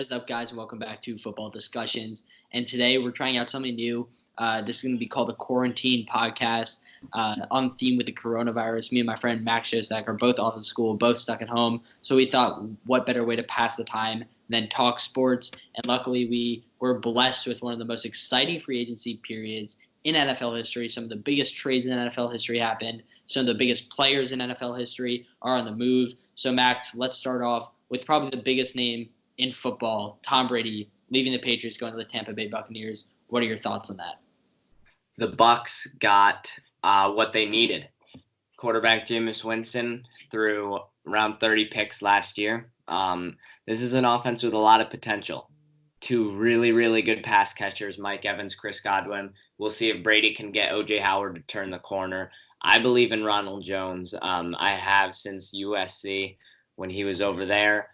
What is up, guys, and welcome back to Football Discussions. And today we're trying out something new. This is going to be called the Quarantine Podcast, on theme with the coronavirus. Me and my friend Max Szotak are both off of school, both stuck at home. So we thought, what better way to pass the time than talk sports? And luckily, we were blessed with one of the most exciting free agency periods in NFL history. Some of the biggest trades in NFL history happened. Some of the biggest players in NFL history are on the move. So, Max, let's start off with probably the biggest name in football, Tom Brady leaving the Patriots, going to the Tampa Bay Buccaneers. What are your thoughts on that? The Bucs got what they needed. Quarterback Jameis Winston threw around 30 picks last year. This is an offense with a lot of potential. Two really, really good pass catchers, Mike Evans, Chris Godwin. We'll see if Brady can get O.J. Howard to turn the corner. I believe in Ronald Jones. I have since USC when he was over there.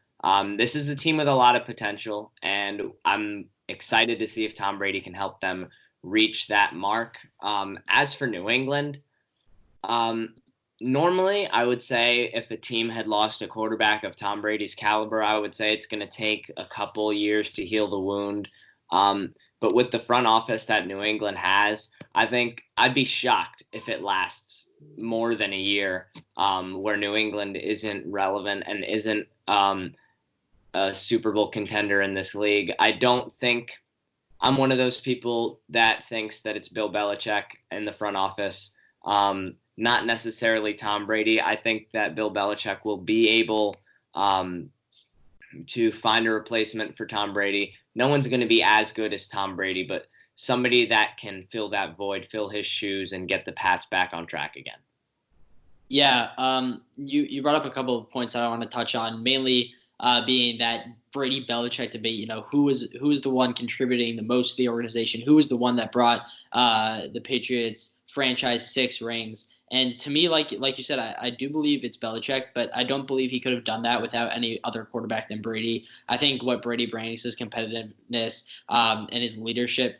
This is a team with a lot of potential, and I'm excited to see if Tom Brady can help them reach that mark. As for New England, normally I would say if a team had lost a quarterback of Tom Brady's caliber, I would say it's going to take a couple years to heal the wound. But with the front office that New England has, I think I'd be shocked if it lasts more than a year, where New England isn't relevant and isn't a Super Bowl contender in this league. I don't think I'm one of those people that thinks that it's Bill Belichick in the front office, not necessarily Tom Brady. I think that Bill Belichick will be able to find a replacement for Tom Brady. No one's going to be as good as Tom Brady, but somebody that can fill that void, fill his shoes, and get the Pats back on track again. Yeah, you brought up a couple of points that I want to touch on, mainly being that Brady-Belichick debate. Who was the one contributing the most to the organization? Who was the one that brought the Patriots franchise 6 rings? And to me, like you said, I do believe it's Belichick, but I don't believe he could have done that without any other quarterback than Brady. I think what Brady brings is competitiveness and his leadership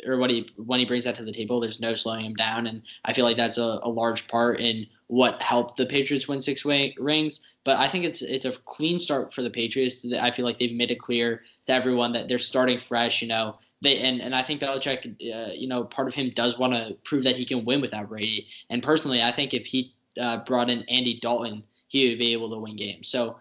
when he brings that to the table, there's no slowing him down. And I feel like that's a large part in what helped the Patriots win 6 rings. But I think it's a clean start for the Patriots. I feel like they've made it clear to everyone that they're starting fresh. And I think Belichick, part of him does want to prove that he can win without Brady. And personally, I think if he brought in Andy Dalton, he would be able to win games. So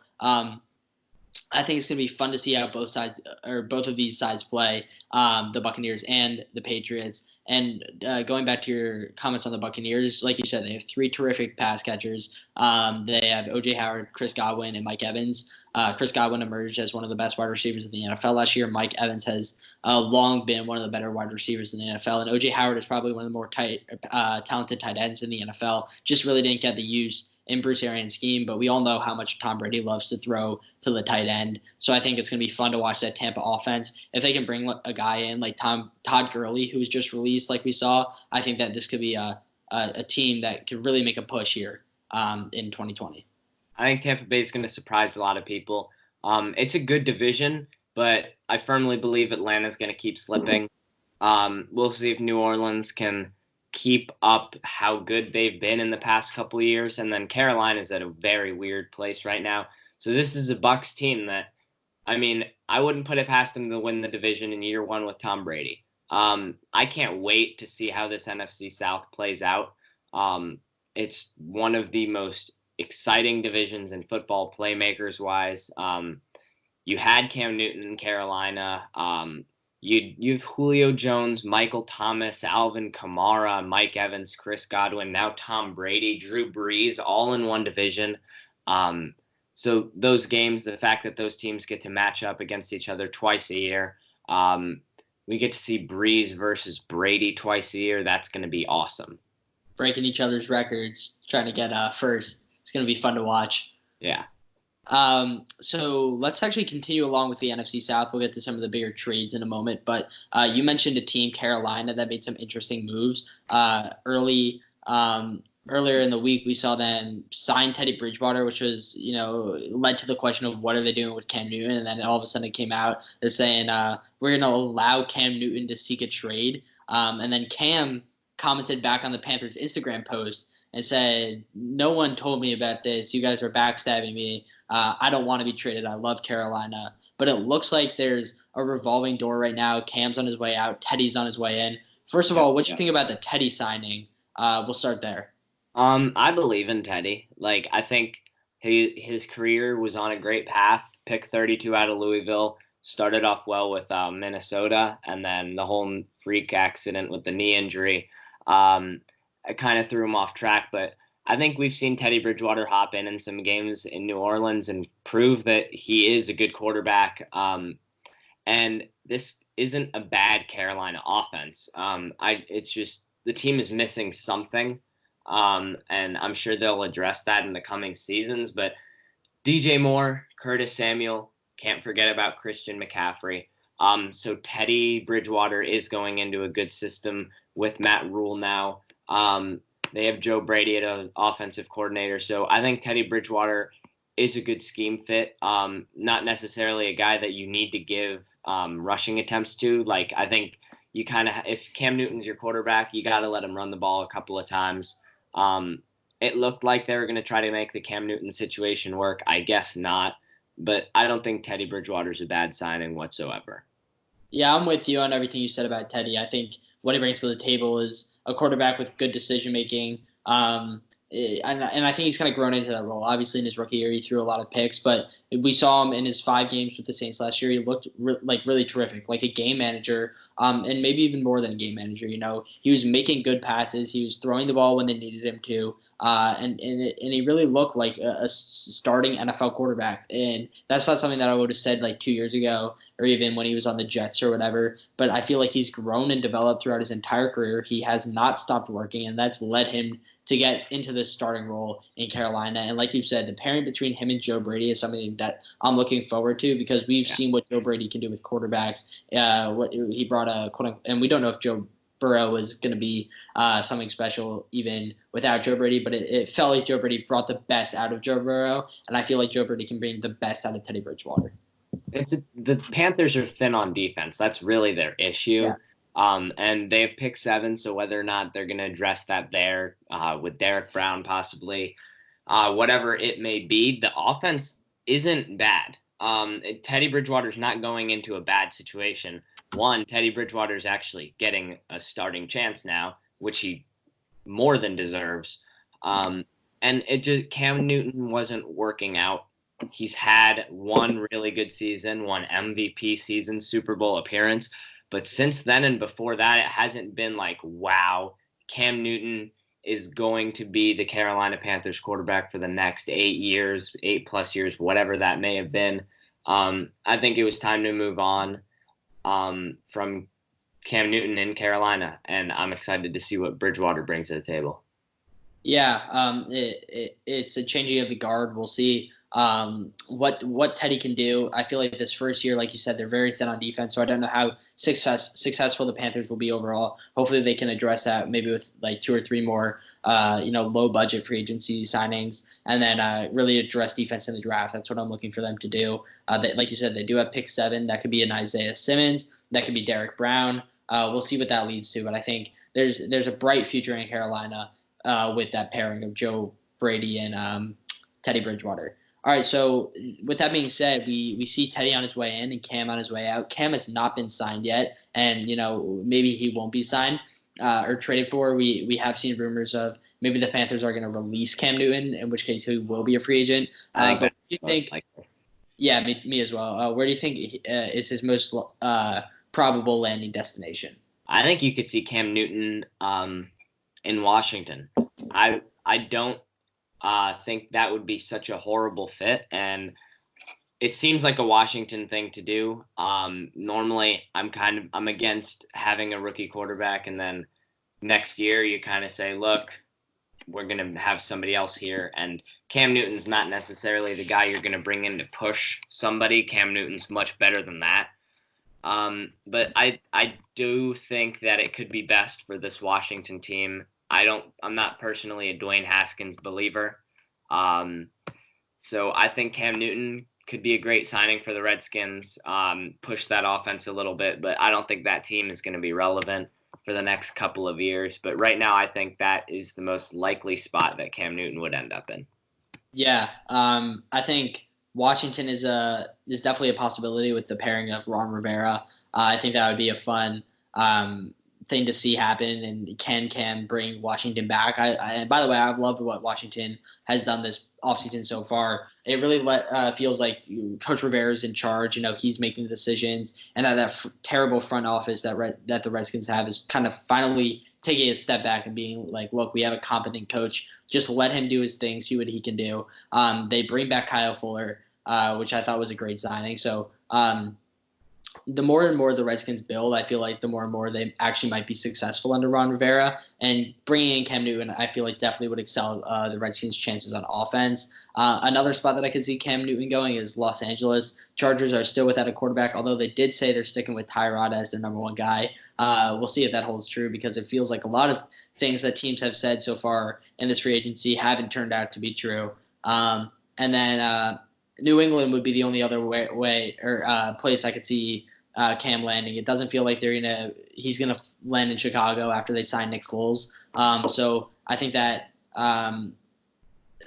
I think it's going to be fun to see how both of these sides play, the Buccaneers and the Patriots. And going back to your comments on the Buccaneers, like you said, they have 3 terrific pass catchers. They have O.J. Howard, Chris Godwin, and Mike Evans. Chris Godwin emerged as one of the best wide receivers in the NFL last year. Mike Evans has long been one of the better wide receivers in the NFL. And O.J. Howard is probably one of the more talented tight ends in the NFL. Just really didn't get the use in Bruce Arians' scheme, but we all know how much Tom Brady loves to throw to the tight end. So I think it's going to be fun to watch that Tampa offense. If they can bring a guy in like Todd Gurley, who was just released like we saw, I think that this could be a team that could really make a push here in 2020. I think Tampa Bay is going to surprise a lot of people. It's a good division, but I firmly believe Atlanta's going to keep slipping. We'll see if New Orleans can keep up how good they've been in the past couple of years. And then Carolina's at a very weird place right now. So this is a Bucs team that, I wouldn't put it past them to win the division in year 1 with Tom Brady. I can't wait to see how this NFC South plays out. It's one of the most exciting divisions in football, playmakers-wise. You had Cam Newton in Carolina. You have Julio Jones, Michael Thomas, Alvin Kamara, Mike Evans, Chris Godwin, now Tom Brady, Drew Brees, all in one division. So those games, the fact that those teams get to match up against each other twice a year, we get to see Brees versus Brady twice a year. That's going to be awesome. Breaking each other's records, trying to get first. It's going to be fun to watch. Yeah. So let's actually continue along with the NFC South. We'll get to some of the bigger trades in a moment, but you mentioned a team, Carolina, that made some interesting moves. Earlier in the week, we saw them sign Teddy Bridgewater, which was, led to the question of what are they doing with Cam Newton, and then all of a sudden it came out, they're saying we're going to allow Cam Newton to seek a trade, and then Cam commented back on the Panthers' Instagram post and said, "No one told me about this. You guys are backstabbing me. I don't want to be traded. I love Carolina." But it looks like there's a revolving door right now. Cam's on his way out. Teddy's on his way in. First of all, what you think about the Teddy signing? We'll start there. I believe in Teddy. Like, I think his career was on a great path. Pick 32 out of Louisville. Started off well with Minnesota, and then the whole freak accident with the knee injury, it kind of threw him off track. But I think we've seen Teddy Bridgewater hop in some games in New Orleans and prove that he is a good quarterback. And this isn't a bad Carolina offense. It's just the team is missing something. And I'm sure they'll address that in the coming seasons. But DJ Moore, Curtis Samuel, can't forget about Christian McCaffrey. So Teddy Bridgewater is going into a good system with Matt Rule now. They have Joe Brady at an offensive coordinator. So I think Teddy Bridgewater is a good scheme fit. Not necessarily a guy that you need to give rushing attempts to. Like, I think you kind of, if Cam Newton's your quarterback, you got to let him run the ball a couple of times. It looked like they were going to try to make the Cam Newton situation work. I guess not. But I don't think Teddy Bridgewater's a bad signing whatsoever. Yeah, I'm with you on everything you said about Teddy. I think what he brings to the table is a quarterback with good decision making. And I think he's kind of grown into that role. Obviously, in his rookie year, he threw a lot of picks, but we saw him in his 5 games with the Saints last year. He looked really terrific, like a game manager, and maybe even more than a game manager. You know, he was making good passes. He was throwing the ball when they needed him to, and he really looked like a starting NFL quarterback. And that's not something that I would have said like 2 years ago, or even when he was on the Jets or whatever. But I feel like he's grown and developed throughout his entire career. He has not stopped working, and that's led him to get into this starting role in Carolina. And like you said, the pairing between him and Joe Brady is something that I'm looking forward to, because we've seen what Joe Brady can do with quarterbacks. What he brought and we don't know if Joe Burrow is going to be something special even without Joe Brady, but it felt like Joe Brady brought the best out of Joe Burrow, and I feel like Joe Brady can bring the best out of Teddy Bridgewater. The Panthers are thin on defense. That's really their issue. Yeah. And they have pick 7, so whether or not they're going to address that there with Derek Brown possibly, whatever it may be, the offense isn't bad. Teddy Bridgewater's not going into a bad situation. One, Teddy Bridgewater's actually getting a starting chance now, which he more than deserves. And Cam Newton wasn't working out. He's had one really good season, one MVP season, Super Bowl appearance. But since then and before that, it hasn't been like, wow, Cam Newton is going to be the Carolina Panthers quarterback for the next 8 years, 8+ years, whatever that may have been. I think it was time to move on from Cam Newton in Carolina, and I'm excited to see what Bridgewater brings to the table. Yeah, it's a changing of the guard. We'll see what Teddy can do. I feel like this first year, like you said, they're very thin on defense, so I don't know how successful the Panthers will be overall. Hopefully they can address that maybe with like 2 or 3 more low budget free agency signings, and then really address defense in the draft. That's what I'm looking for them to do. Like you said, they do have pick 7. That could be an Isaiah Simmons. That could be Derek Brown. We'll see what that leads to, but I think there's a bright future in Carolina with that pairing of Joe Brady and Teddy Bridgewater. All right, so with that being said, we see Teddy on his way in and Cam on his way out. Cam has not been signed yet, and maybe he won't be signed or traded for. We have seen rumors of maybe the Panthers are going to release Cam Newton, in which case he will be a free agent. I But think what do you think? Yeah, me as well. Where do you think is his most probable landing destination? I think you could see Cam Newton in Washington. I don't think that would be such a horrible fit, and it seems like a Washington thing to do. Normally, I'm against having a rookie quarterback, and then next year you kind of say, look, we're going to have somebody else here, and Cam Newton's not necessarily the guy you're going to bring in to push somebody. Cam Newton's much better than that. But I do think that it could be best for this Washington team. I'm not personally a Dwayne Haskins believer. So I think Cam Newton could be a great signing for the Redskins, push that offense a little bit, but I don't think that team is going to be relevant. for the next couple of years. But right now, I think that is the most likely spot that Cam Newton would end up in. Yeah, I think Washington is definitely a possibility with the pairing of Ron Rivera. I think that would be a fun thing to see happen, and can bring Washington back. And by the way, I've loved what Washington has done this offseason so far. It really feels like Coach Rivera is in charge. He's making the decisions, and that terrible front office that the Redskins have is kind of finally taking a step back and being like, look, we have a competent coach. Just let him do his thing, see what he can do. They bring back Kyle Fuller, which I thought was a great signing. So the more and more the Redskins build, I feel like the more and more they actually might be successful under Ron Rivera. And bringing in Cam Newton, I feel like definitely would excel the Redskins' chances on offense. Another spot that I could see Cam Newton going is Los Angeles. Chargers are still without a quarterback, although they did say they're sticking with Tyrod as their number one guy. We'll see if that holds true, because it feels like a lot of things that teams have said so far in this free agency haven't turned out to be true. And then New England would be the only other place I could see Cam landing. It doesn't feel like he's gonna land in Chicago after they sign Nick Foles. So I think that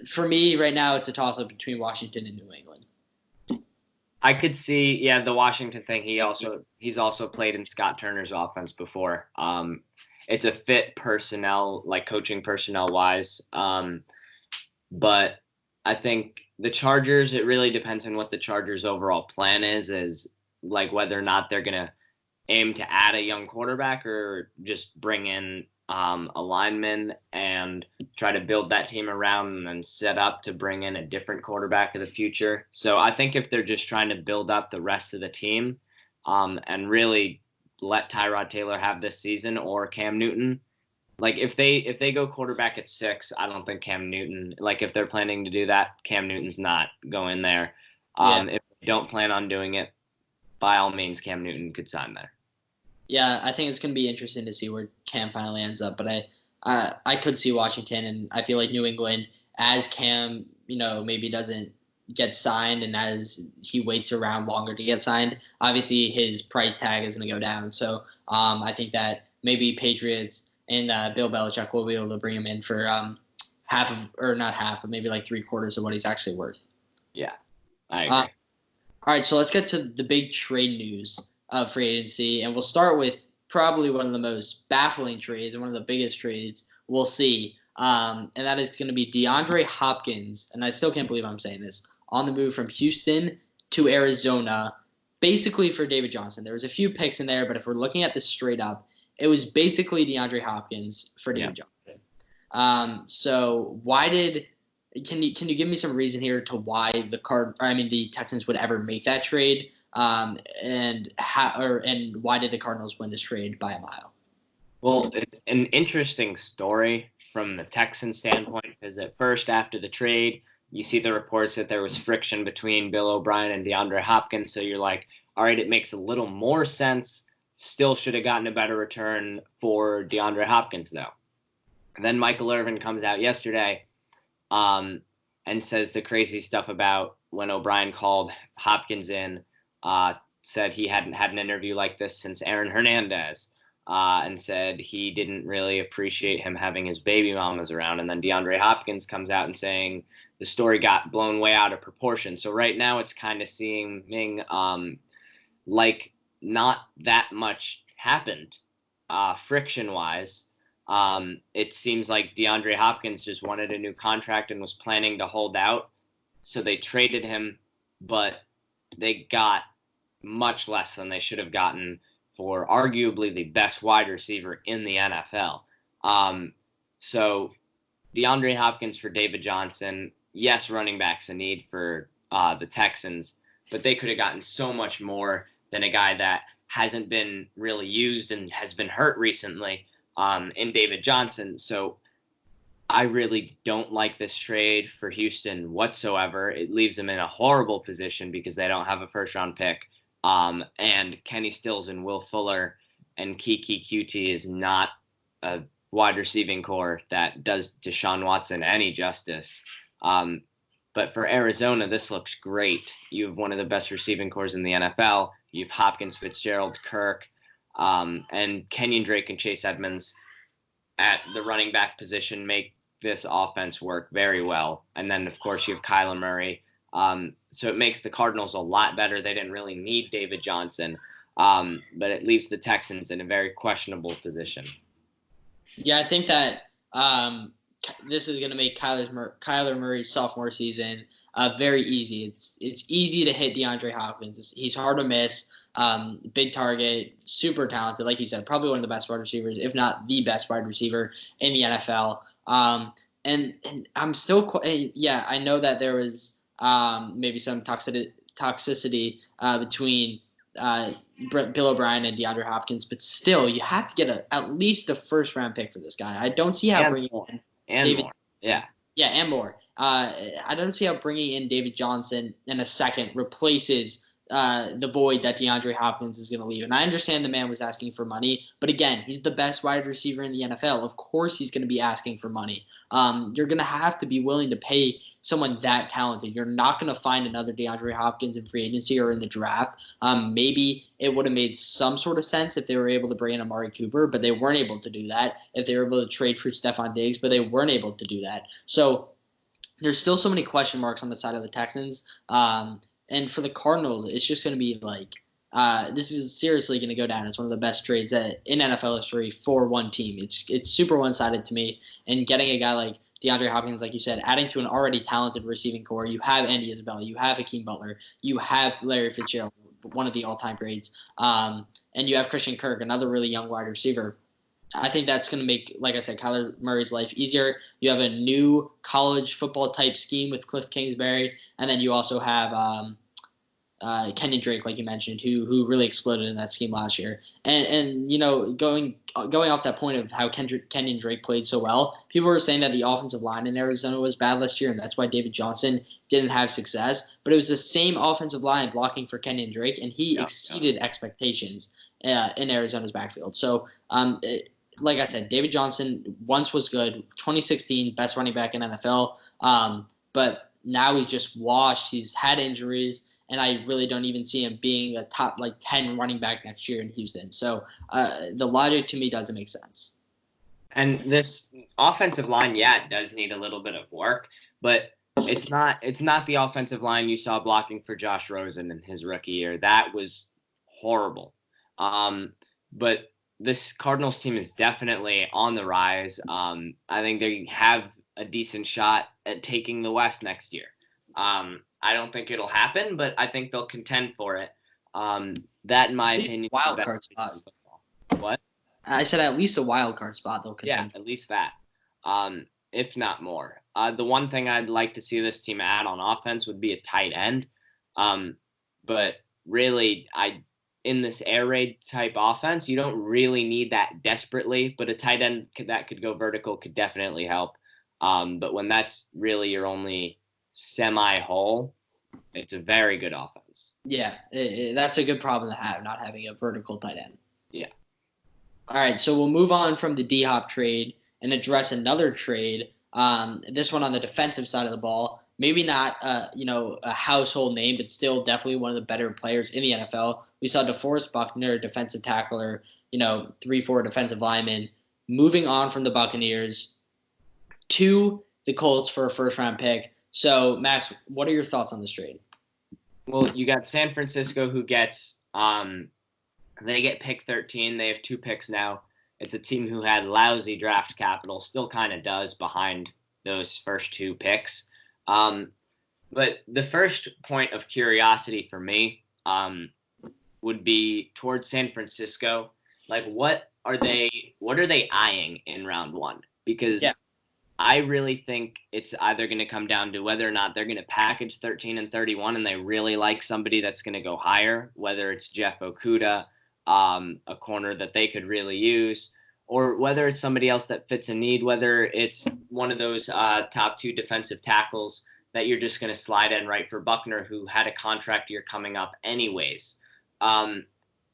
for me right now, it's a toss-up between Washington and New England. I could see, the Washington thing. He's also played in Scott Turner's offense before. It's a fit personnel, like coaching personnel wise. But I think the Chargers, it really depends on what the Chargers' overall plan is like whether or not they're going to aim to add a young quarterback or just bring in a lineman and try to build that team around and then set up to bring in a different quarterback of the future. So I think if they're just trying to build up the rest of the team and really let Tyrod Taylor have this season or Cam Newton, like if they go quarterback at 6, I don't think Cam Newton, like if they're planning to do that, Cam Newton's not going there. If they don't plan on doing it, by all means, Cam Newton could sign there. Yeah, I think it's going to be interesting to see where Cam finally ends up. But I could see Washington, and I feel like New England, as Cam, maybe doesn't get signed, and as he waits around longer to get signed, obviously his price tag is going to go down. So I think that maybe Patriots and Bill Belichick will be able to bring him in for half of, or not half, but maybe like 3/4 of what he's actually worth. Yeah, I agree. All right, so let's get to the big trade news of free agency, and we'll start with probably one of the most baffling trades and one of the biggest trades we'll see, and that is going to be Deandre Hopkins, and I still can't believe I'm saying this, on the move from Houston to Arizona, basically for David Johnson. There was a few picks in there, but if we're looking at this straight up, it was basically DeAndre Hopkins for David Johnson. So can you give me some reason here to why the Texans would ever make that trade, and why did the Cardinals win this trade by a mile? Well, it's an interesting story from the Texans standpoint, because at first after the trade, you see the reports that there was friction between Bill O'Brien and DeAndre Hopkins. So you're like, all right, it makes a little more sense. Still should have gotten a better return for DeAndre Hopkins, though. And then Michael Irvin comes out yesterday and says the crazy stuff about when O'Brien called Hopkins in, said he hadn't had an interview like this since Aaron Hernandez, and said he didn't really appreciate him having his baby mamas around. And then DeAndre Hopkins comes out and saying the story got blown way out of proportion. So right now it's kind of seeming like not that much happened friction-wise. It seems like DeAndre Hopkins just wanted a new contract and was planning to hold out. So they traded him, but they got much less than they should have gotten for arguably the best wide receiver in the NFL. So DeAndre Hopkins for David Johnson, yes, running back's a need for the Texans, but they could have gotten so much more than a guy that hasn't been really used and has been hurt recently in David Johnson. So I really don't like this trade for Houston whatsoever. It leaves them in a horrible position because they don't have a first-round pick. And Kenny Stills and Will Fuller and Kiki Cutie is not a wide receiving core that does Deshaun Watson any justice. But for Arizona, this looks great. You have one of the best receiving cores in the NFL. You have Hopkins, Fitzgerald, Kirk. And Kenyon Drake and Chase Edmonds at the running back position make this offense work very well. And then, of course, you have Kyler Murray. So it makes the Cardinals a lot better. They didn't really need David Johnson, but it leaves the Texans in a very questionable position. Yeah, I think that this is going to make Kyler Murray's sophomore season very easy. It's easy to hit DeAndre Hopkins. He's hard to miss. Big target, super talented, like you said, probably one of the best wide receivers, if not the best wide receiver in the NFL. And I'm still, I know that there was maybe some toxicity between Bill O'Brien and DeAndre Hopkins, but still, you have to get at least a first-round pick for this guy. I don't see how bringing in David, more. Yeah, and more. I don't see how bringing in David Johnson in a second replaces the void that DeAndre Hopkins is going to leave. And I understand the man was asking for money, but again, he's the best wide receiver in the NFL. Of course he's going to be asking for money. You're going to have to be willing to pay someone that talented. You're not going to find another DeAndre Hopkins in free agency or in the draft. Maybe it would have made some sort of sense if they were able to bring in Amari Cooper, but they weren't able to do that. If they were able to trade for Stefon Diggs, but they weren't able to do that. So there's still so many question marks on the side of the Texans. And for the Cardinals, it's just going to be like this is seriously going to go down as one of the best trades in NFL history for one team. It's super one-sided to me. And getting a guy like DeAndre Hopkins, like you said, adding to an already talented receiving core, you have Andy Isabella, you have Hakeem Butler, you have Larry Fitzgerald, one of the all-time greats, and you have Christian Kirk, another really young wide receiver. I think that's going to make, like I said, Kyler Murray's life easier. You have a new college football type scheme with Cliff Kingsbury, and then you also have Kenyon Drake, like you mentioned, who really exploded in that scheme last year. And going off that point of how Kenyon Drake played so well, people were saying that the offensive line in Arizona was bad last year, and that's why David Johnson didn't have success. But it was the same offensive line blocking for Kenyon Drake, and he exceeded expectations in Arizona's backfield. So like I said, David Johnson once was good, 2016 best running back in NFL, but now he's just washed. He's had injuries, and I really don't even see him being a top 10 running back next year in Houston. So the logic to me doesn't make sense. And this offensive line, it does need a little bit of work, but it's not the offensive line you saw blocking for Josh Rosen in his rookie year. That was horrible. But this Cardinals team is definitely on the rise. I think they have a decent shot at taking the West next year. I don't think it'll happen, but I think they'll contend for it. That, in my opinion, wild card spot. What? I said at least a wild card spot they'll contend. Yeah, at least that. If not more. The one thing I'd like to see this team add on offense would be a tight end. But really, in this air raid type offense, you don't really need that desperately, but a tight end that could go vertical could definitely help. But when that's really your only semi-hole, it's a very good offense. Yeah, that's a good problem to have, not having a vertical tight end. Yeah. All right, so we'll move on from the D-Hop trade and address another trade, this one on the defensive side of the ball. Maybe not, a household name, but still definitely one of the better players in the NFL. We saw DeForest Buckner, defensive tackler, 3-4 defensive lineman, moving on from the Buccaneers to the Colts for a first-round pick. So, Max, what are your thoughts on this trade? Well, you got San Francisco who gets they get pick 13. They have 2 picks now. It's a team who had lousy draft capital, still kind of does behind those first 2 picks. But the first point of curiosity for me would be towards San Francisco. Like, what are they eyeing in round 1? Because I really think it's either going to come down to whether or not they're going to package 13 and 31 and they really like somebody that's going to go higher, whether it's Jeff Okudah, a corner that they could really use, or whether it's somebody else that fits a need, whether it's one of those top 2 defensive tackles that you're just going to slide in right for Buckner, who had a contract year coming up anyways. And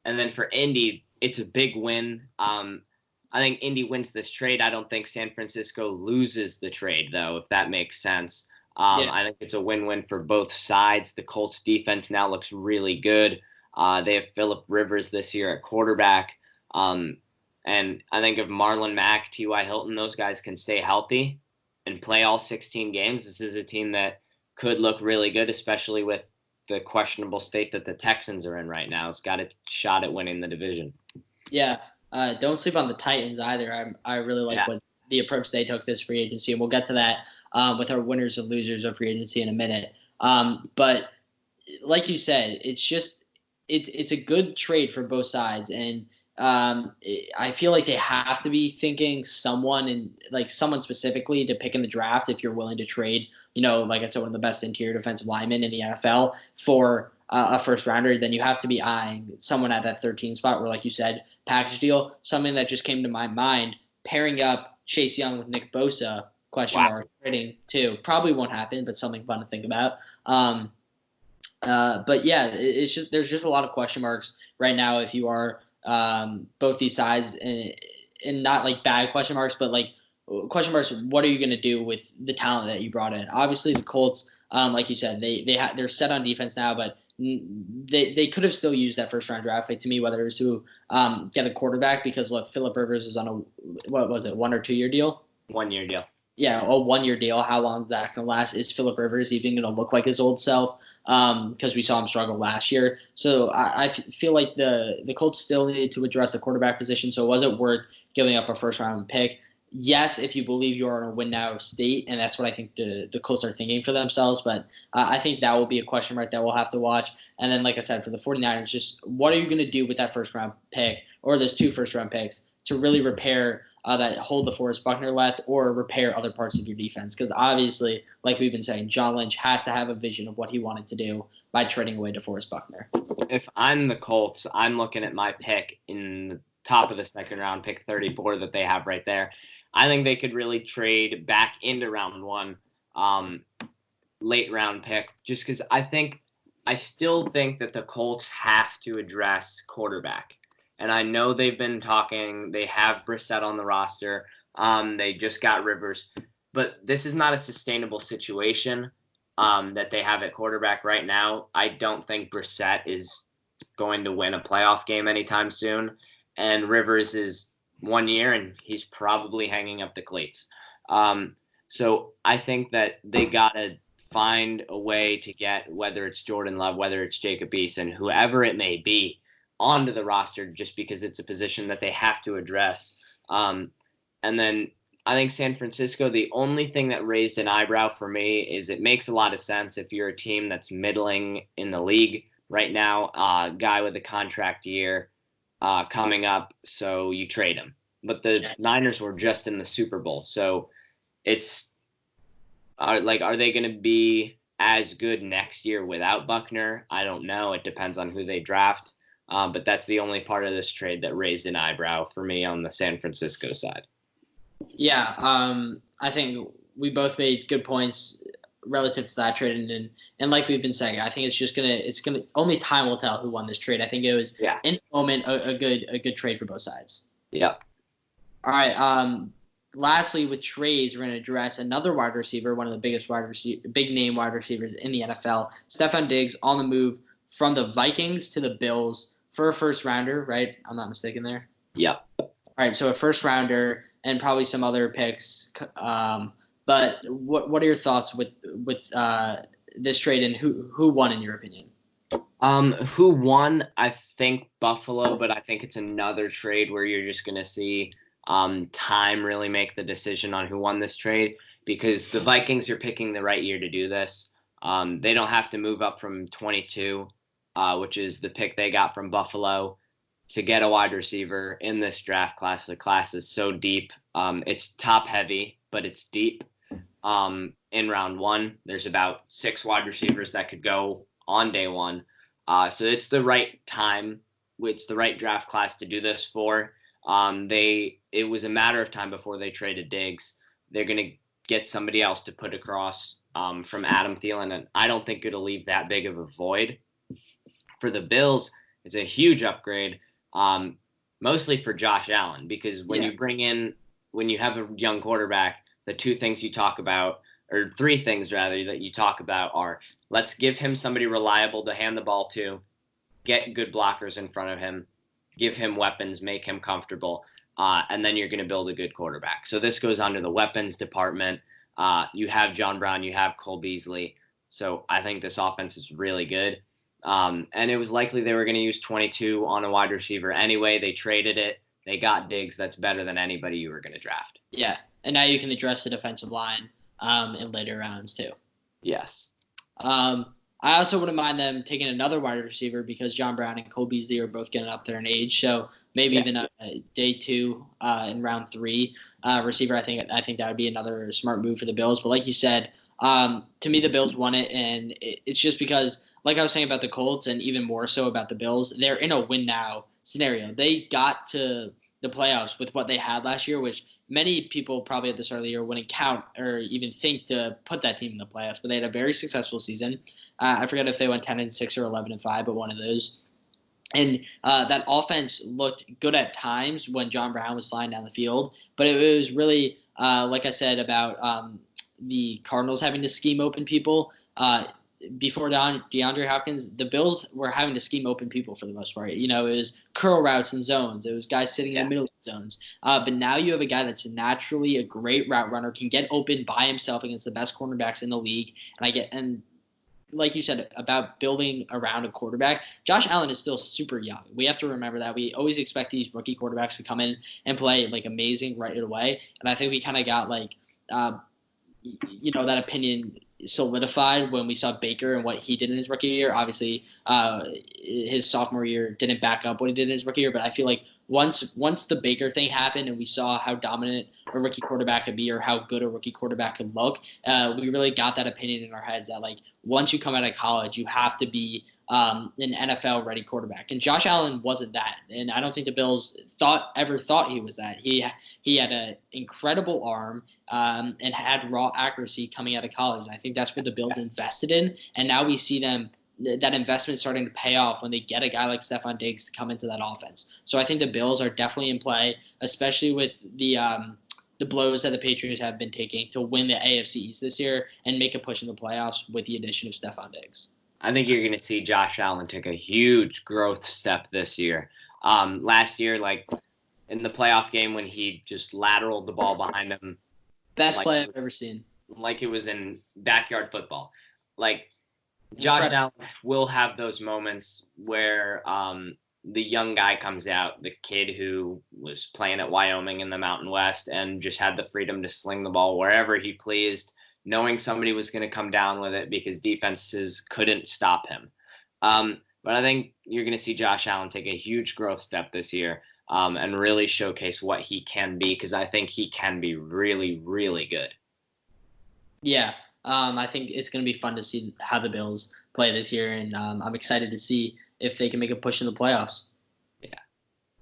then for Indy, it's a big win. I think Indy wins this trade. I don't think San Francisco loses the trade, though, if that makes sense. I think it's a win-win for both sides. The Colts defense now looks really good. They have Phillip Rivers this year at quarterback. And I think if Marlon Mack, T.Y. Hilton, those guys can stay healthy and play all 16 games, this is a team that could look really good, especially with the questionable state that the Texans are in right now. It's got a shot at winning the division. Yeah, don't sleep on the Titans either. I really like what the approach they took this free agency, and we'll get to that with our winners and losers of free agency in a minute. But like you said, it's a good trade for both sides, and I feel like they have to be thinking someone specifically to pick in the draft if you're willing to trade. Like I said, one of the best interior defensive linemen in the NFL for a first rounder. Then you have to be eyeing someone at that 13 spot where, like you said, package deal. Something that just came to my mind: pairing up Chase Young with Nick Bosa. Question mark trading too. Probably won't happen, but something fun to think about. But yeah, there's just a lot of question marks right now if you are both these sides, and not like bad question marks, but like question marks. What are you going to do with the talent that you brought in? Obviously, the Colts, like you said, they're set on defense now, but they could have still used that first round draft pick to me, whether it was to get a quarterback, because look, Phillip Rivers is on a 1 or 2 year deal? 1 year deal. Yeah, a 1 year deal. How long is that going to last? Is Phillip Rivers even going to look like his old self? Because we saw him struggle last year. So I feel like the Colts still needed to address the quarterback position. So it wasn't worth giving up a first round pick. Yes, if you believe you are in a win now state, and that's what I think the Colts are thinking for themselves. But I think that will be a question mark that we'll have to watch. And then, like I said, for the 49ers, just what are you going to do with that first round pick, or those 2 first round picks, to really repair that hold the Forrest Buckner left, or repair other parts of your defense? Because obviously, like we've been saying, John Lynch has to have a vision of what he wanted to do by trading away DeForest Buckner. If I'm the Colts, I'm looking at my pick in the top of the second round, pick 34 that they have right there. I think they could really trade back into round 1, late round pick, just because I still think that the Colts have to address quarterback. And I know they've been talking. They have Brissett on the roster. They just got Rivers. But this is not a sustainable situation that they have at quarterback right now. I don't think Brissett is going to win a playoff game anytime soon. And Rivers is 1 year, and he's probably hanging up the cleats. So I think that they got to find a way to get, whether it's Jordan Love, whether it's Jacob Eason, whoever it may be, onto the roster, just because it's a position that they have to address. And then I think San Francisco, the only thing that raised an eyebrow for me is it makes a lot of sense if you're a team that's middling in the league right now, a guy with a contract year coming up, so you trade him. But the Niners were just in the Super Bowl, so are they going to be as good next year without Buckner? I don't know. It depends on who they draft. But that's the only part of this trade that raised an eyebrow for me on the San Francisco side. Yeah, I think we both made good points relative to that trade, and like we've been saying, I think it's gonna only time will tell who won this trade. I think it was in the moment a good trade for both sides. Yeah. All right. Lastly, with trades, we're going to address another wide receiver, one of the biggest big name wide receivers in the NFL, Stefon Diggs, on the move from the Vikings to the Bills for a first rounder, right? I'm not mistaken there. Yeah. All right, so a first rounder and probably some other picks. But what are your thoughts with this trade, and who won in your opinion? Who won? I think Buffalo, but I think it's another trade where you're just going to see time really make the decision on who won this trade, because the Vikings are picking the right year to do this. They don't have to move up from 22. Which is the pick they got from Buffalo, to get a wide receiver in this draft class. The class is so deep. It's top heavy, but it's deep. In round 1, there's about 6 wide receivers that could go on day 1. So it's the right time. It's the right draft class to do this for. It was a matter of time before they traded Diggs. They're going to get somebody else to put across from Adam Thielen, and I don't think it'll leave that big of a void. For the Bills, it's a huge upgrade, mostly for Josh Allen, because when you have a young quarterback, the 2 things you talk about, or 3 things rather, that you talk about are, let's give him somebody reliable to hand the ball to, get good blockers in front of him, give him weapons, make him comfortable, and then you're going to build a good quarterback. So this goes under the weapons department. You have John Brown, you have Cole Beasley. So I think this offense is really good. And it was likely they were going to use 22 on a wide receiver anyway. They traded it. They got Diggs. That's better than anybody you were going to draft. Yeah, and now you can address the defensive line in later rounds too. Yes. I also wouldn't mind them taking another wide receiver because John Brown and Cole Beasley are both getting up there in age. So maybe even a day 2 in round 3 receiver. I think that would be another smart move for the Bills. But like you said, to me the Bills won it, and it's just because, like I was saying about the Colts, and even more so about the Bills, they're in a win now scenario. They got to the playoffs with what they had last year, which many people probably at the start of the year wouldn't count or even think to put that team in the playoffs. But they had a very successful season. I forget if they went 10-6 or 11-5, but one of those. And that offense looked good at times when John Brown was flying down the field. But it was really, like I said, about the Cardinals having to scheme open people. Before DeAndre Hopkins, the Bills were having to scheme open people for the most part. It was curl routes and zones. It was guys sitting in the middle of zones. But now you have a guy that's naturally a great route runner, can get open by himself against the best cornerbacks in the league. And like you said about building around a quarterback, Josh Allen is still super young. We have to remember that. We always expect these rookie quarterbacks to come in and play like amazing right away. And I think we kind of got that opinion solidified when we saw Baker and what he did in his rookie year. Obviously, his sophomore year didn't back up what he did in his rookie year, but I feel like once the Baker thing happened and we saw how dominant a rookie quarterback could be or how good a rookie quarterback could look, we really got that opinion in our heads that once you come out of college, you have to be an NFL-ready quarterback. And Josh Allen wasn't that, and I don't think the Bills ever thought he was that. He had an incredible arm and had raw accuracy coming out of college. And I think that's what the Bills invested in, and now we see that investment starting to pay off when they get a guy like Stefon Diggs to come into that offense. So I think the Bills are definitely in play, especially with the blows that the Patriots have been taking to win the AFC East this year and make a push in the playoffs with the addition of Stefon Diggs. I think you're going to see Josh Allen take a huge growth step this year. Last year, in the playoff game when he just lateraled the ball behind him. Best play I've ever seen. Like it was in backyard football. Josh Allen will have those moments where the young guy comes out, the kid who was playing at Wyoming in the Mountain West and just had the freedom to sling the ball wherever he pleased, knowing somebody was going to come down with it because defenses couldn't stop him. But I think you're going to see Josh Allen take a huge growth step this year and really showcase what he can be, because I think he can be really, really good. Yeah, I think it's going to be fun to see how the Bills play this year, and I'm excited to see if they can make a push in the playoffs. Yeah,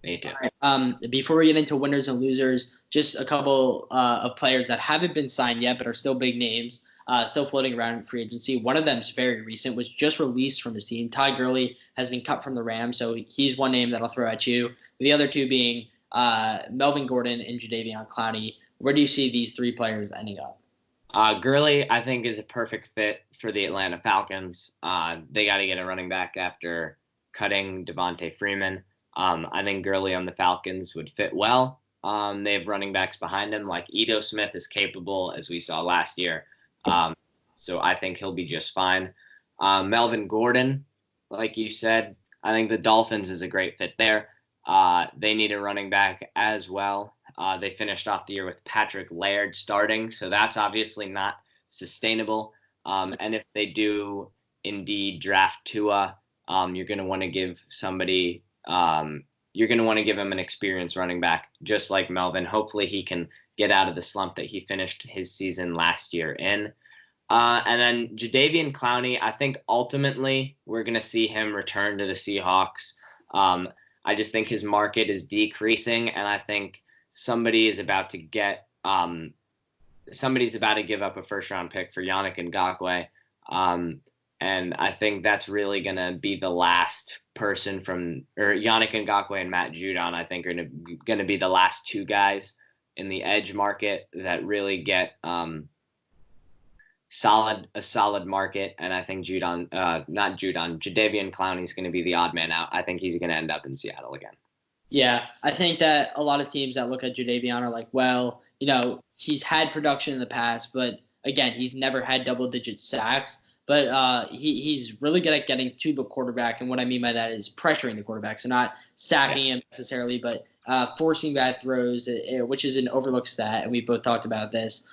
me too. Right. Before we get into winners and losers, just a couple of players that haven't been signed yet but are still big names, still floating around in free agency. One of them is very recent, was just released from his team. Ty Gurley has been cut from the Rams, so he's one name that I'll throw at you. The other two being Melvin Gordon and Jadeveon Clowney. Where do you see these three players ending up? Gurley, I think, is a perfect fit for the Atlanta Falcons. They got to get a running back after cutting Devontae Freeman. I think Gurley on the Falcons would fit well. They have running backs behind him, like Ito Smith is capable, as we saw last year. So I think he'll be just fine. Melvin Gordon, like you said, I think the Dolphins is a great fit there. They need a running back as well. They finished off the year with Patrick Laird starting, so that's obviously not sustainable. And if they do indeed draft Tua, you're going to want to give somebody you're going to want to give him an experienced running back, just like Melvin. Hopefully he can get out of the slump that he finished his season last year in. And then Jadeveon Clowney, I think ultimately we're going to see him return to the Seahawks. I just think his market is decreasing, and I think somebody's about to give up a first-round pick for Yannick Ngakoue. And I think that's really going to be the last person Yannick Ngakoue and Matt Judon, I think, are going to be the last two guys in the edge market that really get a solid market. And I think Jadeveon Clowney is going to be the odd man out. I think he's going to end up in Seattle again. Yeah, I think that a lot of teams that look at Jadeveon are like, well, he's had production in the past, but again, he's never had double-digit sacks. But he's really good at getting to the quarterback, and what I mean by that is pressuring the quarterback, so not sacking him necessarily, but forcing bad throws, which is an overlooked stat, and we both talked about this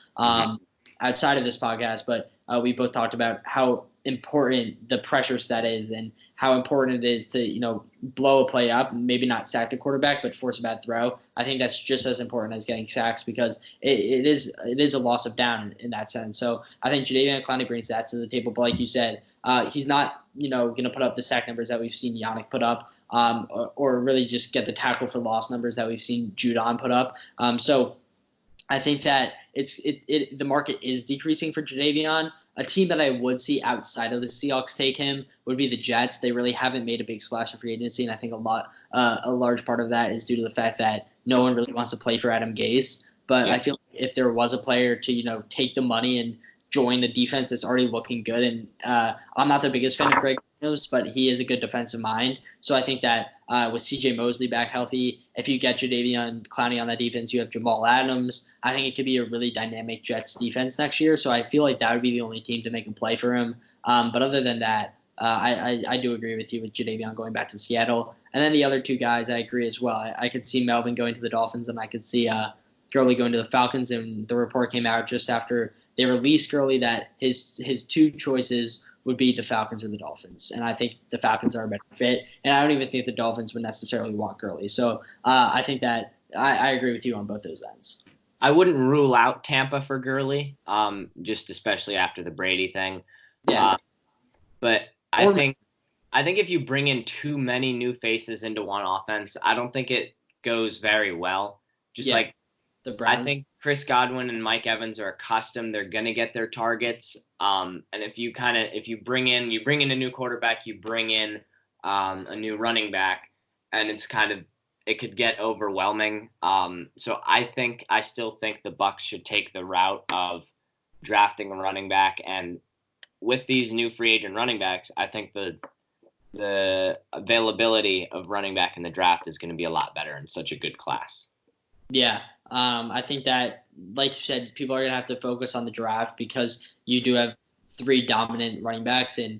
outside of this podcast, but we both talked about how important the pressure stat is and how important it is to blow a play up, maybe not sack the quarterback, but force a bad throw. I think that's just as important as getting sacks because it is a loss of down in that sense. So I think Jadeveon Clowney brings that to the table. But like you said, he's not going to put up the sack numbers that we've seen Yannick put up, or really just get the tackle for loss numbers that we've seen Judon put up. So I think that the market is decreasing for Jadeveon. A team that I would see outside of the Seahawks take him would be the Jets. They really haven't made a big splash in free agency, and I think a large part of that is due to the fact that no one really wants to play for Adam Gase. But I feel like if there was a player to take the money and join the defense that's already looking good, and I'm not the biggest fan of Greg Williams, but he is a good defensive mind. So I think that with C.J. Mosley back healthy, if you get Jadeveon Clowney on that defense, you have Jamal Adams. I think it could be a really dynamic Jets defense next year. So I feel like that would be the only team to make a play for him. But other than that, I do agree with you with Jadeveon going back to Seattle. And then the other two guys, I agree as well. I could see Melvin going to the Dolphins, and I could see Gurley going to the Falcons. And the report came out just after they released Gurley that his two choices would be the Falcons or the Dolphins. And I think the Falcons are a better fit. And I don't even think the Dolphins would necessarily want Gurley. So I think that I agree with you on both those ends. I wouldn't rule out Tampa for Gurley, just especially after the Brady thing. Yeah. But I think if you bring in too many new faces into one offense, I don't think it goes very well. Like the Browns. I think Chris Godwin and Mike Evans are accustomed; they're going to get their targets. And if you bring in a new quarterback, you bring in a new running back, and it could get overwhelming. So I still think the Bucs should take the route of drafting a running back, and with these new free agent running backs, I think the availability of running back in the draft is going to be a lot better in such a good class. Yeah, I think that, like you said, people are going to have to focus on the draft because you do have three dominant running backs in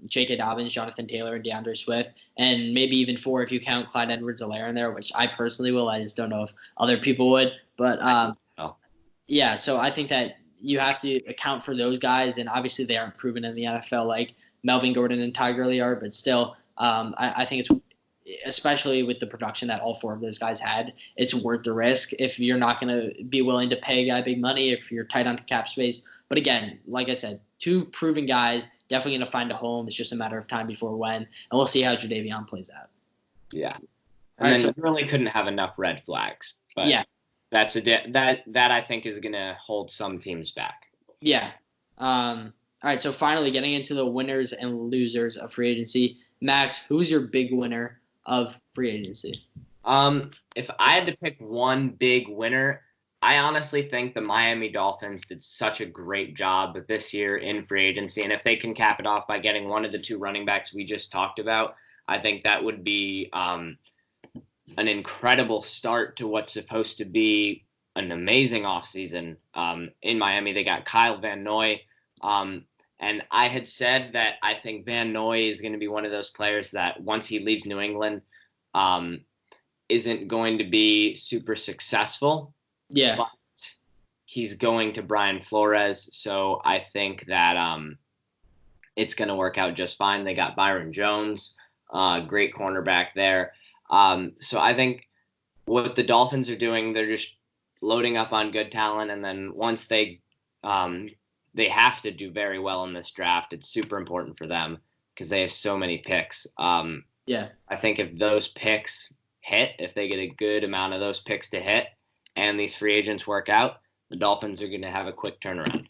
J.K. Dobbins, Jonathan Taylor, and DeAndre Swift, and maybe even four if you count Clyde Edwards-Helaire in there, which I personally will. I just don't know if other people would. But, yeah, so I think that you have to account for those guys, and obviously they aren't proven in the NFL like Melvin Gordon and Ty Gurley are, but still, I think it's, especially with the production that all four of those guys had, it's worth the risk if you're not going to be willing to pay a guy big money if you're tight on cap space. But again, like I said, two proven guys, definitely going to find a home. It's just a matter of time before when, and we'll see how Jadeveon plays out. Yeah. And then really couldn't have enough red flags. But yeah. That's that I think is going to hold some teams back. Yeah. All right, so finally getting into the winners and losers of free agency. Max, who's your big winner of free agency? If I had to pick one big winner, I honestly think the Miami Dolphins did such a great job this year in free agency. And if they can cap it off by getting one of the two running backs we just talked about, I think that would be an incredible start to what's supposed to be an amazing offseason. In Miami, they got Kyle Van Noy. And I had said that I think Van Noy is going to be one of those players that once he leaves New England, isn't going to be super successful. Yeah. But he's going to Brian Flores. So I think that it's going to work out just fine. They got Byron Jones, great cornerback there. So I think what the Dolphins are doing, they're just loading up on good talent. And then once they have to do very well in this draft, it's super important for them because they have so many picks. Yeah. I think if those picks hit, if they get a good amount of those picks to hit and these free agents work out, the Dolphins are going to have a quick turnaround.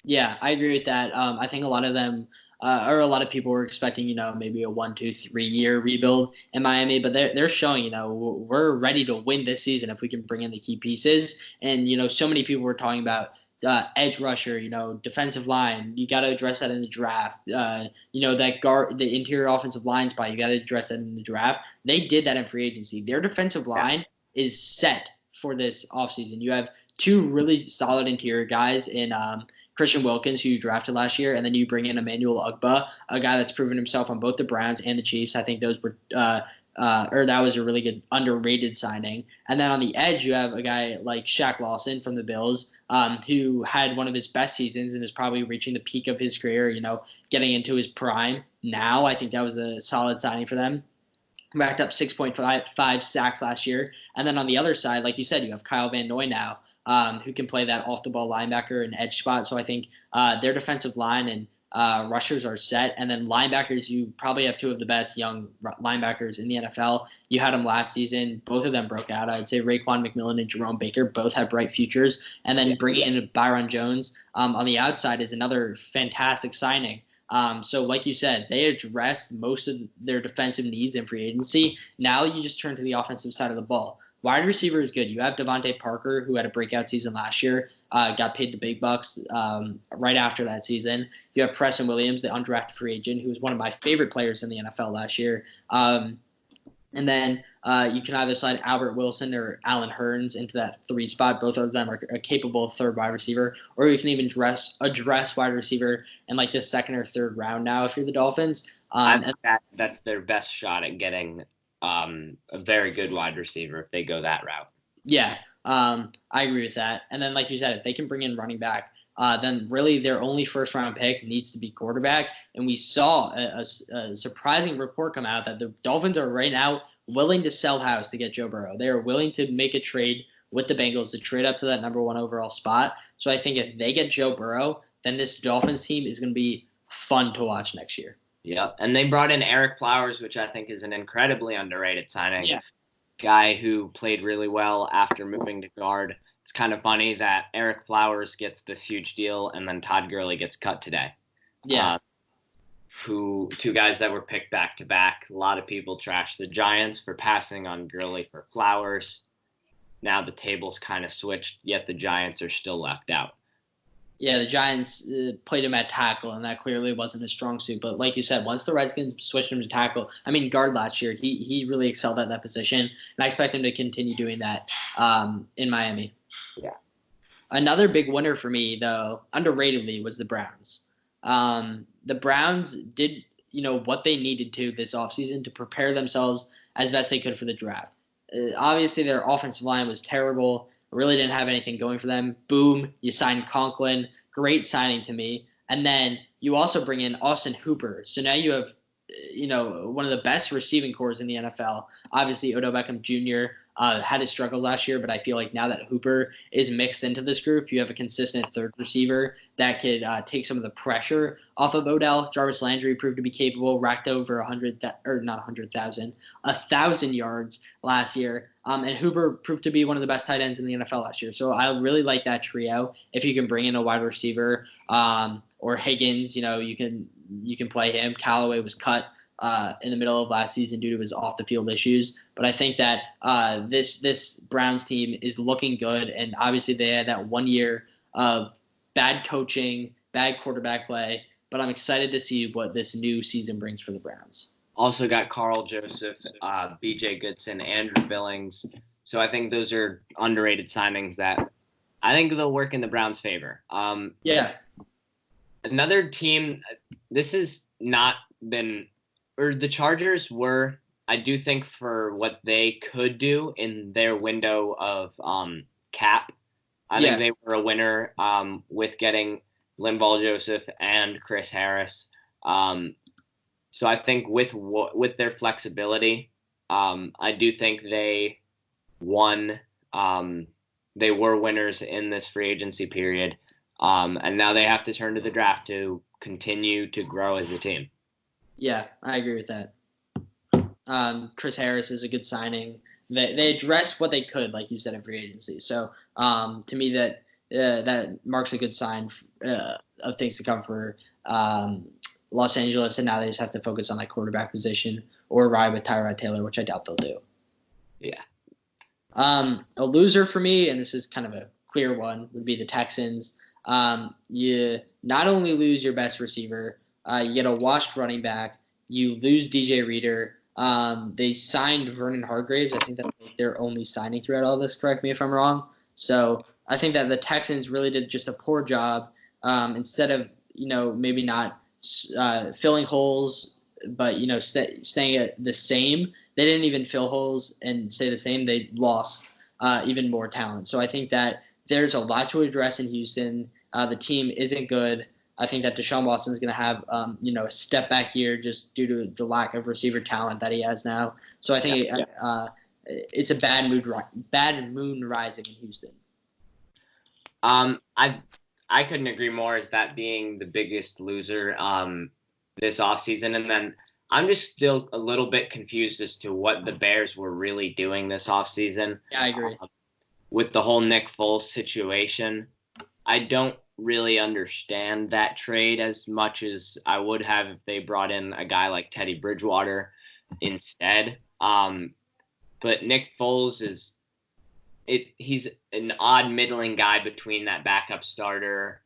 Yeah, I agree with that. I think a lot of them or a lot of people were expecting, maybe a 1, 2, 3 year rebuild in Miami, but they're showing, we're ready to win this season if we can bring in the key pieces. And, so many people were talking about edge rusher, defensive line. You got to address that in the draft. That guard, the interior offensive line spot. You got to address that in the draft. They did that in free agency. Their defensive line is set for this offseason. You have two really solid interior guys in Christian Wilkins, who you drafted last year, and then you bring in Emmanuel Ugba, a guy that's proven himself on both the Browns and the Chiefs. I think those were that was a really good underrated signing. And then on the edge, you have a guy like Shaq Lawson from the Bills, who had one of his best seasons and is probably reaching the peak of his career, getting into his prime now. I think that was a solid signing for them. Racked up 6.5 sacks last year. And then on the other side, like you said, you have Kyle Van Noy now, who can play that off-the-ball linebacker and edge spot. So I think their defensive line and rushers are set. And then linebackers, you probably have two of the best young linebackers in the NFL. You had them last season. Both of them broke out. I'd say Raekwon McMillan and Jerome Baker both have bright futures. And then bringing in Byron Jones on the outside is another fantastic signing. So like you said, they addressed most of their defensive needs in free agency. Now you just turn to the offensive side of the ball. Wide receiver is good. You have Devontae Parker, who had a breakout season last year, got paid the big bucks right after that season. You have Preston Williams, the undrafted free agent, who was one of my favorite players in the NFL last year. And then you can either slide Albert Wilson or Allen Hurns into that 3 spot. Both of them are capable of third wide receiver. Or you can even address wide receiver in like the 2nd or 3rd round now if you're the Dolphins. I think that's their best shot at getting a very good wide receiver if they go that route. Yeah, I agree with that. And then like you said, if they can bring in running back, then really their only first-round pick needs to be quarterback. And we saw a surprising report come out that the Dolphins are right now willing to sell house to get Joe Burrow. They are willing to make a trade with the Bengals to trade up to that number 1 overall spot. So I think if they get Joe Burrow, then this Dolphins team is going to be fun to watch next year. Yeah, and they brought in Eric Flowers, which I think is an incredibly underrated signing. Yeah. Guy who played really well after moving to guard. It's kind of funny that Eric Flowers gets this huge deal and then Todd Gurley gets cut today. Yeah. Two guys that were picked back to back. A lot of people trashed the Giants for passing on Gurley for Flowers. Now the tables kind of switched, yet the Giants are still left out. Yeah, the Giants played him at tackle, and that clearly wasn't his strong suit. But like you said, once the Redskins switched him to tackle, guard last year, he really excelled at that position, and I expect him to continue doing that in Miami. Yeah. Another big winner for me, though, underratedly, was the Browns. The Browns did, what they needed to this offseason to prepare themselves as best they could for the draft. Obviously, their offensive line was terrible. Really didn't have anything going for them. Boom, you signed Conklin. Great signing to me. And then you also bring in Austin Hooper. So now you have, one of the best receiving corps in the NFL. Obviously, Odell Beckham Jr. Had his struggle last year, but I feel like now that Hooper is mixed into this group, you have a consistent third receiver that could take some of the pressure off of Odell. Jarvis Landry proved to be capable, racked over 1,000 yards last year. And Hooper proved to be one of the best tight ends in the NFL last year. So I really like that trio. If you can bring in a wide receiver or Higgins, you can play him. Callaway was cut in the middle of last season due to his off-the-field issues. But I think that this Browns team is looking good, and obviously they had that 1 year of bad coaching, bad quarterback play, but I'm excited to see what this new season brings for the Browns. Also got Carl Joseph, B.J. Goodson, Andrew Billings. So I think those are underrated signings that I think they'll work in the Browns' favor. Another team, this has not been – or the Chargers were, I do think, for what they could do in their window of cap. I think they were a winner with getting Linval Joseph and Chris Harris. So I think with their flexibility, I do think they won. They were winners in this free agency period, and now they have to turn to the draft to continue to grow as a team. Yeah, I agree with that. Chris Harris is a good signing. They addressed what they could, like you said, in free agency. So to me, that marks a good sign of things to come for Los Angeles, and now they just have to focus on that quarterback position or ride with Tyrod Taylor, which I doubt they'll do. Yeah. A loser for me, and this is kind of a clear one, would be the Texans. You not only lose your best receiver, you get a washed running back. You lose DJ Reader. They signed Vernon Hargraves. I think that's their only signing throughout all this. Correct me if I'm wrong. So I think that the Texans really did just a poor job. Instead of maybe not filling holes, but staying at the same. They didn't even fill holes and stay the same. They lost even more talent. So I think that there's a lot to address in Houston. The team isn't good. I think that Deshaun Watson is going to have, a step back year just due to the lack of receiver talent that he has now. So I think it's a bad moon rising in Houston. I couldn't agree more as that being the biggest loser this offseason. And then I'm just still a little bit confused as to what the Bears were really doing this offseason. Yeah, I agree. With the whole Nick Foles situation, I don't really understand that trade as much as I would have if they brought in a guy like Teddy Bridgewater instead. But Nick Foles he's an odd middling guy between that backup starter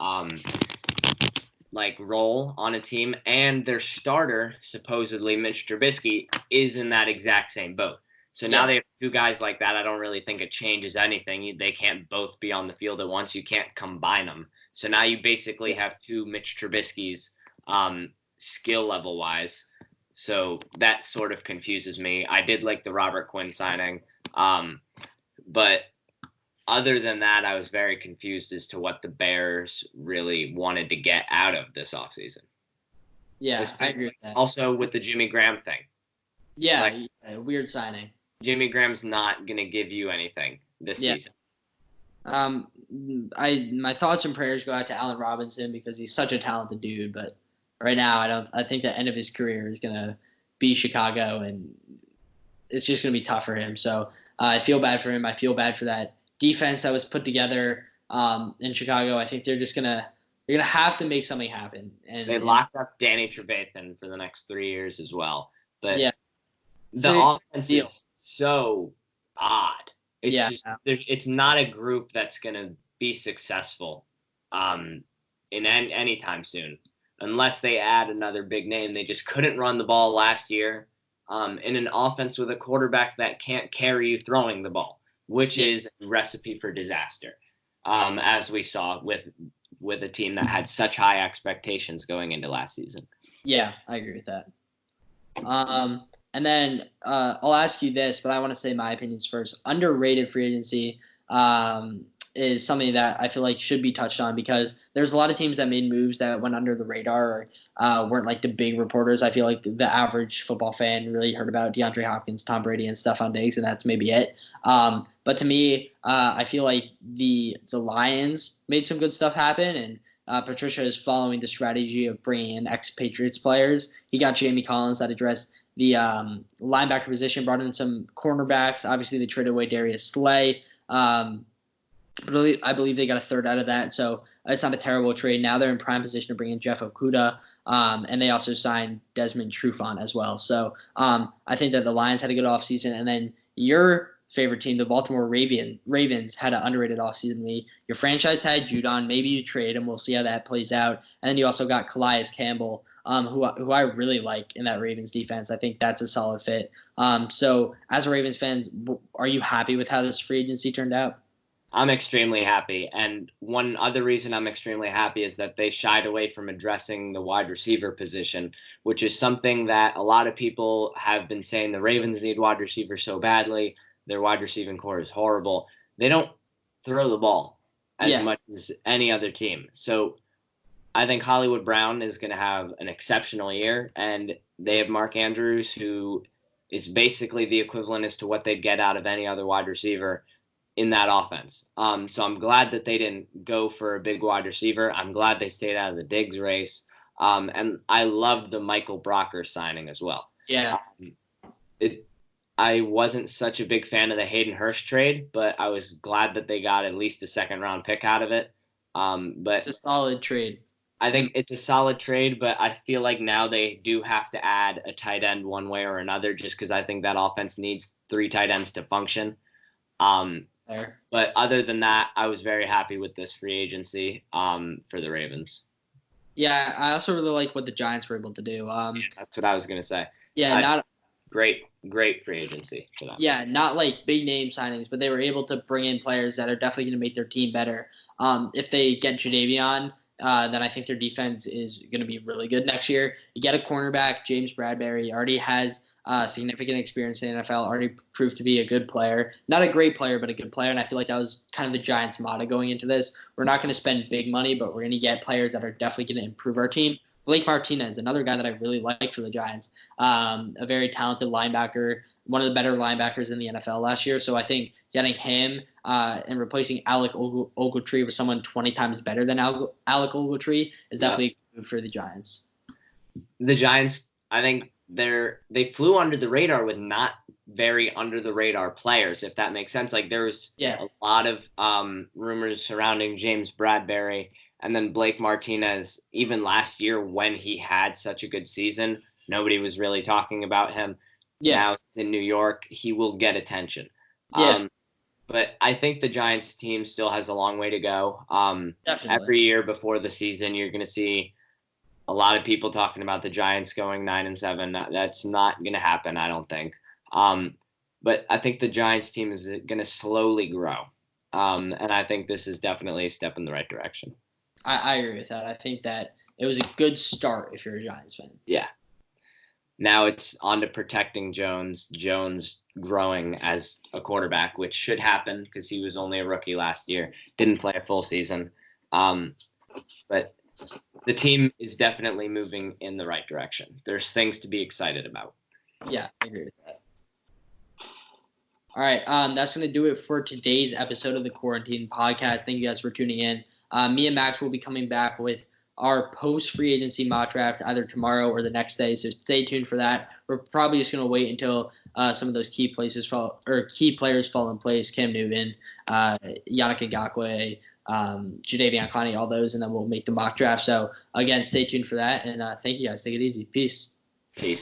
role on a team and their starter, supposedly Mitch Trubisky, is in that exact same boat. So now they have two guys like that. I don't really think it changes anything. They can't both be on the field at once. You can't combine them. So now you basically have two Mitch Trubisky's skill level wise. So that sort of confuses me. I did like the Robert Quinn signing. But other than that, I was very confused as to what the Bears really wanted to get out of this offseason. Yeah, I agree with that. Also with the Jimmy Graham thing. Yeah, weird signing. Jimmy Graham's not going to give you anything this season. My thoughts and prayers go out to Allen Robinson because he's such a talented dude. But right now, I think the end of his career is going to be Chicago, and it's just going to be tough for him. So I feel bad for him. I feel bad for that defense that was put together in Chicago. I think they're gonna have to make something happen. And they locked up Danny Trevathan for the next 3 years as well. But the offense is so odd. It's not a group that's gonna be successful in any time soon, unless they add another big name. They just couldn't run the ball last year in an offense with a quarterback that can't carry you throwing the ball, which is a recipe for disaster, as we saw with a team that had such high expectations going into last season. Yeah, I agree with that. And then I'll ask you this, but I want to say my opinions first. Underrated free agency is something that I feel like should be touched on because there's a lot of teams that made moves that went under the radar or weren't like the big reporters. I feel like the average football fan really heard about DeAndre Hopkins, Tom Brady, and Stefon Diggs, and that's maybe it. But to me, I feel like the Lions made some good stuff happen, and Patricia is following the strategy of bringing in ex-Patriots players. He got Jamie Collins that addressed the linebacker position, brought in some cornerbacks. Obviously, they traded away Darius Slay. But I believe they got a third out of that, so it's not a terrible trade. Now they're in prime position to bring in Jeff Okudah, and they also signed Desmond Trufant as well. So I think that the Lions had a good offseason, and then your favorite team, the Baltimore Ravens, had an underrated offseason. Your franchise tag Judon, maybe you trade him. We'll see how that plays out. And then you also got Calais Campbell, who I really like in that Ravens defense. I think that's a solid fit. So as a Ravens fan, are you happy with how this free agency turned out? I'm extremely happy. And one other reason I'm extremely happy is that they shied away from addressing the wide receiver position, which is something that a lot of people have been saying the Ravens need wide receivers so badly. Their wide receiving core is horrible. They don't throw the ball as much as any other team. So I think Hollywood Brown is going to have an exceptional year. And they have Mark Andrews, who is basically the equivalent as to what they'd get out of any other wide receiver in that offense. So I'm glad that they didn't go for a big wide receiver. I'm glad they stayed out of the Diggs race. And I loved the Michael Brocker signing as well. Yeah. I wasn't such a big fan of the Hayden Hurst trade, but I was glad that they got at least a second-round pick out of it. But it's a solid trade. I think it's a solid trade, but I feel like now they do have to add a tight end one way or another just because I think that offense needs 3 tight ends to function. Fair. But other than that, I was very happy with this free agency for the Ravens. Yeah, I also really like what the Giants were able to do. That's what I was going to say. Yeah, great free agency for them. Yeah, not like big name signings, but they were able to bring in players that are definitely going to make their team better. If they get Jadeveon, then I think their defense is going to be really good next year. You get a cornerback, James Bradbury, already has significant experience in the NFL, already proved to be a good player. Not a great player, but a good player. And I feel like that was kind of the Giants' motto going into this. We're not going to spend big money, but we're going to get players that are definitely going to improve our team. Blake Martinez, another guy that I really like for the Giants, a very talented linebacker, one of the better linebackers in the NFL last year. So I think getting him and replacing Alec Ogletree with someone 20 times better than Alec Ogletree is definitely good for the Giants. The Giants, I think they flew under the radar with not very under the radar players, if that makes sense. Like there was a lot of rumors surrounding James Bradbury and then Blake Martinez. Even last year when he had such a good season, nobody was really talking about him. Now in New York, he will get attention. But I think the Giants team still has a long way to go. Every year before the season, you're going to see a lot of people talking about the Giants going 9-7. That's not going to happen, I don't think. But I think the Giants team is going to slowly grow. And I think this is definitely a step in the right direction. I agree with that. I think that it was a good start if you're a Giants fan. Yeah. Now it's on to protecting Jones. Jones growing as a quarterback, which should happen because he was only a rookie last year. Didn't play a full season. But the team is definitely moving in the right direction. There's things to be excited about. Yeah, I agree with that. All right, that's going to do it for today's episode of the Quarantine Podcast. Thank you guys for tuning in. Me and Max will be coming back with our post-free agency mock draft either tomorrow or the next day, so stay tuned for that. We're probably just going to wait until some of those key players fall in place, Cam Newton, Yannick Ngakoue, Jadeveon Clowney, all those, and then we'll make the mock draft. So, again, stay tuned for that, and thank you guys. Take it easy. Peace. Peace.